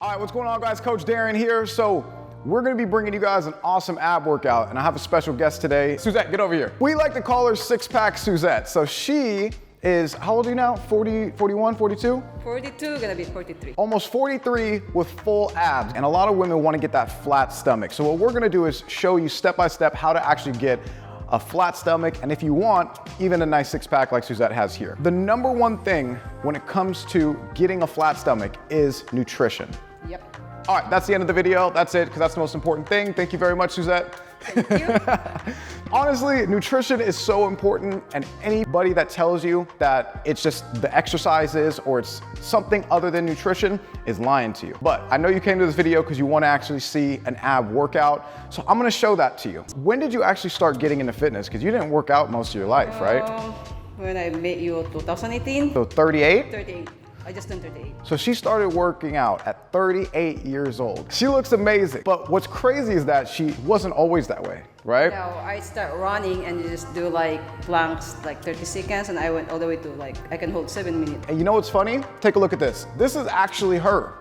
All right, what's going on, guys? Coach Darren here. So we're gonna be bringing you guys an awesome ab workout, and I have a special guest today. Suzette, get over here. We like to call her six-pack Suzette. So she is, how old are you now? 40, 41, 42? 42, gonna be 43. Almost 43 with full abs. And a lot of women wanna get that flat stomach. So what we're gonna do is show you step-by-step how to actually get a flat stomach, and if you want, even a nice six-pack like Suzette has here. The number one thing when it comes to getting a flat stomach is nutrition. Yep. All right, that's the end of the video. That's it, because that's the most important thing. Thank you very much, Suzette. Thank you. Honestly, nutrition is so important, and anybody that tells you that it's just the exercises or it's something other than nutrition is lying to you. But I know you came to this video because you want to actually see an ab workout, so I'm going to show that to you. When did you actually start getting into fitness? Because you didn't work out most of your life, right? When I met you 2018. So 38? 38. I just turned 38. So she started working out at 38 years old. She looks amazing. But what's crazy is that she wasn't always that way, right? Now I start running and just do like planks, like 30 seconds, and I went all the way to like, I can hold 7 minutes. And you know what's funny? Take a look at this. This is actually her.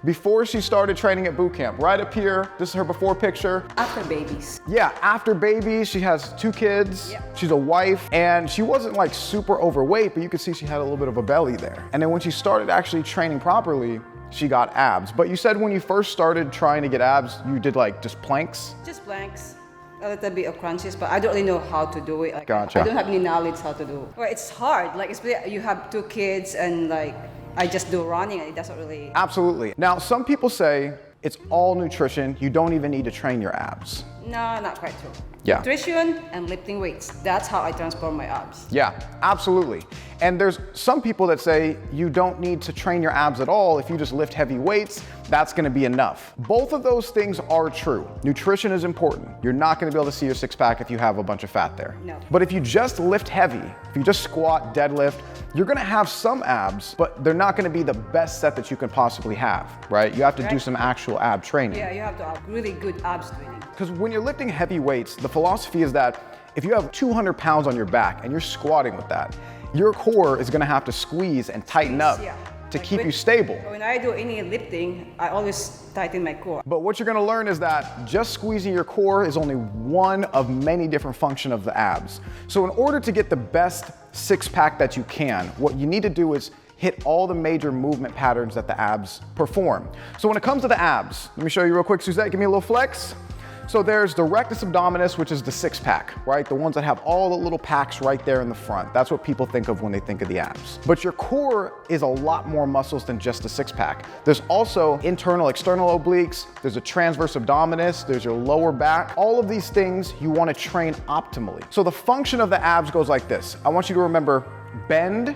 Before she started training at boot camp, right up here, this is her before picture. After babies. Yeah, after babies, she has 2 kids, Yep. She's a wife, and she wasn't like super overweight, but you could see she had a little bit of a belly there. And then when she started actually training properly, she got abs. But you said when you first started trying to get abs, you did like just planks? Just planks. A little bit of crunches, but I don't really know how to do it. Like, Gotcha. I don't have any knowledge how to do it. Well, it's hard. Like, especially you have 2 kids and like, I just do running and it doesn't really. Absolutely. Now, some people say it's all nutrition. You don't even need to train your abs. No, not quite true. Yeah. Nutrition and lifting weights. That's how I transform my abs. Yeah, absolutely. And there's some people that say you don't need to train your abs at all. If you just lift heavy weights, that's gonna be enough. Both of those things are true. Nutrition is important. You're not gonna be able to see your six-pack if you have a bunch of fat there. No. But if you just lift heavy, if you just squat, deadlift, you're gonna have some abs, but they're not gonna be the best set that you can possibly have, right? You have to do some actual ab training. Yeah, you have to have really good abs training. Because when you're lifting heavy weights, the philosophy is that if you have 200 pounds on your back and you're squatting with that, your core is gonna have to squeeze and tighten up to keep you stable. When I do any lifting, I always tighten my core. But what you're gonna learn is that just squeezing your core is only one of many different functions of the abs. So in order to get the best six-pack that you can, what you need to do is hit all the major movement patterns that the abs perform. So when it comes to the abs, let me show you real quick. Suzette, give me a little flex. So there's the rectus abdominis, which is the six-pack, right? The ones that have all the little packs right there in the front. That's what people think of when they think of the abs. But your core is a lot more muscles than just a six-pack. There's also internal, external obliques, there's a transverse abdominis, there's your lower back. All of these things you want to train optimally. So the function of the abs goes like this. I want you to remember bend,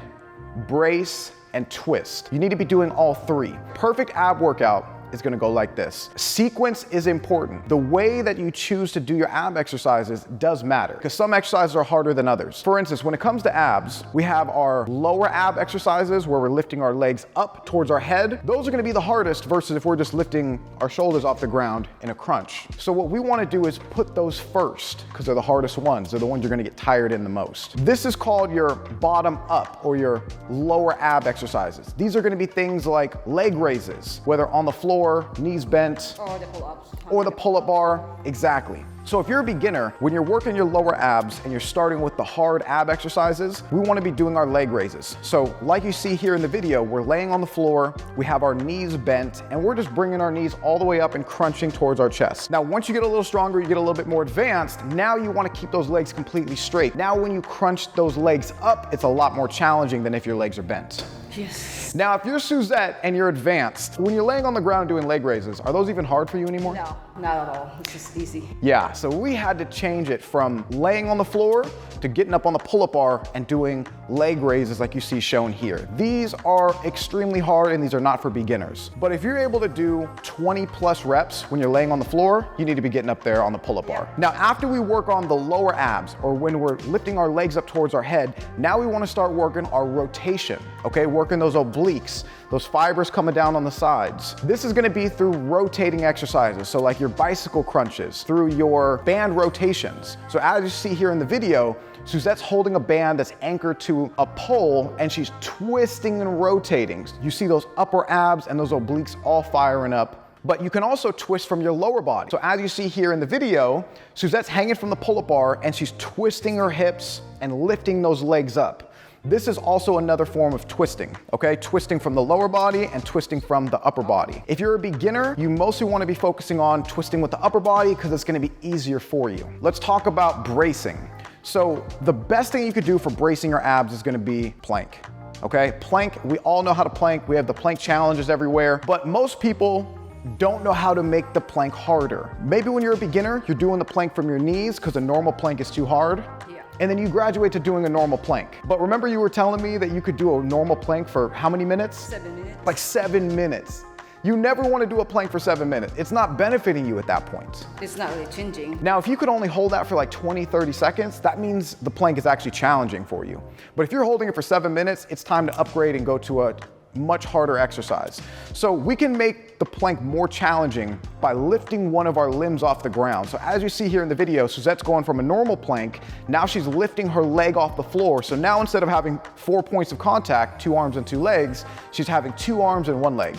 brace, and twist. You need to be doing all 3. Perfect ab workout is gonna go like this. Sequence is important. The way that you choose to do your ab exercises does matter, because some exercises are harder than others. For instance, when it comes to abs, we have our lower ab exercises where we're lifting our legs up towards our head. Those are gonna be the hardest versus if we're just lifting our shoulders off the ground in a crunch. So what we wanna do is put those first, because they're the hardest ones. They're the ones you're gonna get tired in the most. This is called your bottom up or your lower ab exercises. These are gonna be things like leg raises, whether on the floor, knees bent, Or the pull-ups. or the pull-up bar, exactly. So if you're a beginner, when you're working your lower abs and you're starting with the hard ab exercises, we wanna be doing our leg raises. So like you see here in the video, we're laying on the floor, we have our knees bent, and we're just bringing our knees all the way up and crunching towards our chest. Now, once you get a little stronger, you get a little bit more advanced, now you wanna keep those legs completely straight. Now when you crunch those legs up, it's a lot more challenging than if your legs are bent. Yes. Now, if you're Suzette and you're advanced, when you're laying on the ground doing leg raises, are those even hard for you anymore? No, not at all. It's just easy. Yeah, so we had to change it from laying on the floor to getting up on the pull-up bar and doing leg raises like you see shown here. These are extremely hard and these are not for beginners. But if you're able to do 20 plus reps when you're laying on the floor, you need to be getting up there on the pull-up bar. Now, after we work on the lower abs or when we're lifting our legs up towards our head, now we want to start working our rotation. okay? Working those obliques, those fibers coming down on the sides. This is gonna be through rotating exercises. So like your bicycle crunches, through your band rotations. So as you see here in the video, Suzette's holding a band that's anchored to a pole and she's twisting and rotating. You see those upper abs and those obliques all firing up. But you can also twist from your lower body. So as you see here in the video, Suzette's hanging from the pull-up bar and she's twisting her hips and lifting those legs up. This is also another form of twisting, okay? Twisting from the lower body and twisting from the upper body. If you're a beginner, you mostly want to be focusing on twisting with the upper body because it's going to be easier for you. Let's talk about bracing. So the best thing you could do for bracing your abs is going to be plank, okay? Plank, we all know how to plank. We have the plank challenges everywhere, but most people don't know how to make the plank harder. Maybe when you're a beginner, you're doing the plank from your knees because a normal plank is too hard. Yeah. And then you graduate to doing a normal plank. But remember you were telling me that you could do a normal plank for how many minutes? 7 minutes. Like 7 minutes. You never want to do a plank for 7 minutes. It's not benefiting you at that point. It's not really changing. Now, if you could only hold that for like 20, 30 seconds, that means the plank is actually challenging for you. But if you're holding it for 7 minutes, it's time to upgrade and go to a much harder exercise. So we can make the plank more challenging by lifting one of our limbs off the ground. So as you see here in the video, Suzette's going from a normal plank, now she's lifting her leg off the floor. So now instead of having 4 points of contact, 2 arms and 2 legs, she's having 2 arms and 1 leg.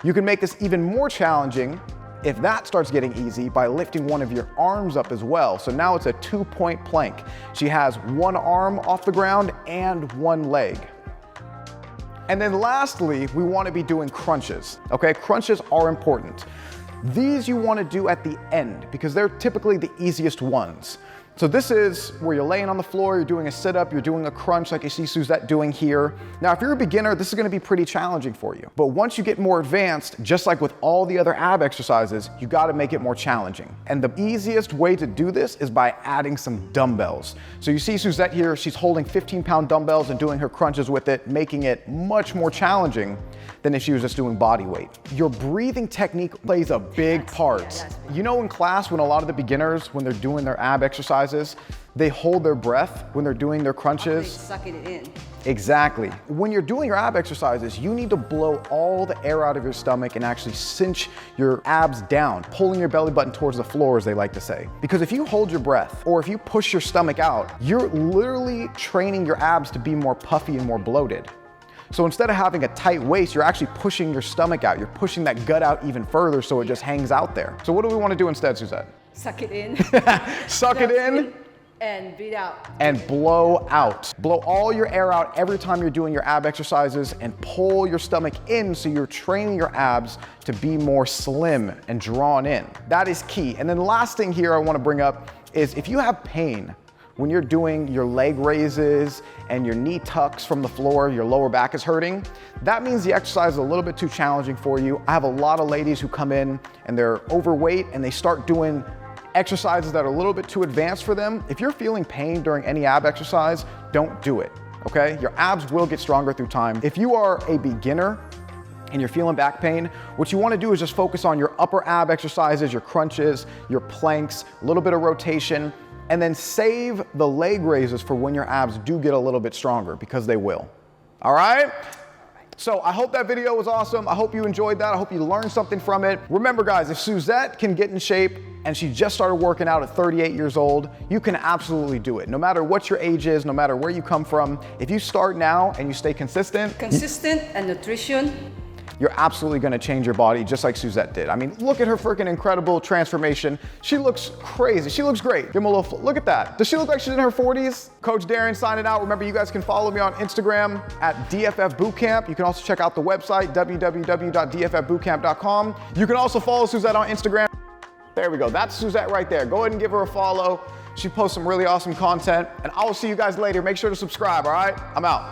You can make this even more challenging if that starts getting easy by lifting one of your arms up as well. So now it's a 2-point plank. She has 1 arm off the ground and 1 leg. And then lastly, we want to be doing crunches, okay? Crunches are important. These you want to do at the end because they're typically the easiest ones. So this is where you're laying on the floor, you're doing a sit-up, you're doing a crunch like you see Suzette doing here. Now, if you're a beginner, this is gonna be pretty challenging for you. But once you get more advanced, just like with all the other ab exercises, you gotta make it more challenging. And the easiest way to do this is by adding some dumbbells. So you see Suzette here, she's holding 15-pound dumbbells and doing her crunches with it, making it much more challenging than if she was just doing body weight. Your breathing technique plays a big part. You know, in class, when a lot of the beginners, when they're doing their ab exercises, they hold their breath when they're doing their crunches. They sucking it in. Exactly. When you're doing your ab exercises, you need to blow all the air out of your stomach and actually cinch your abs down, pulling your belly button towards the floor, as they like to say. Because if you hold your breath or if you push your stomach out, you're literally training your abs to be more puffy and more bloated. So instead of having a tight waist, you're actually pushing your stomach out. You're pushing that gut out even further so it just hangs out there. So what do we want to do instead, Suzette? Suck it in. Suck it in. And breathe out. And blow out. Blow all your air out every time you're doing your ab exercises and pull your stomach in so you're training your abs to be more slim and drawn in. That is key. And then last thing here I want to bring up is if you have pain when you're doing your leg raises and your knee tucks from the floor, your lower back is hurting, that means the exercise is a little bit too challenging for you. I have a lot of ladies who come in and they're overweight and they start doing exercises that are a little bit too advanced for them. If you're feeling pain during any ab exercise, don't do it, okay? Your abs will get stronger through time. If you are a beginner and you're feeling back pain, what you want to do is just focus on your upper ab exercises, your crunches, your planks, a little bit of rotation, and then save the leg raises for when your abs do get a little bit stronger, because they will. All right? So I hope that video was awesome. I hope you enjoyed that. I hope you learned something from it. Remember guys, if Suzette can get in shape and she just started working out at 38 years old, you can absolutely do it. No matter what your age is, no matter where you come from, if you start now and you stay consistent. Consistent and nutrition. You're absolutely gonna change your body just like Suzette did. I mean, look at her freaking incredible transformation. She looks crazy, she looks great. Give him a little, look at that. Does she look like she's in her 40s? Coach Darren signing out. Remember, you guys can follow me on Instagram at DFF Bootcamp. You can also check out the website, www.dffbootcamp.com. You can also follow Suzette on Instagram. There we go, that's Suzette right there. Go ahead and give her a follow. She posts some really awesome content, and I will see you guys later. Make sure to subscribe, all right? I'm out.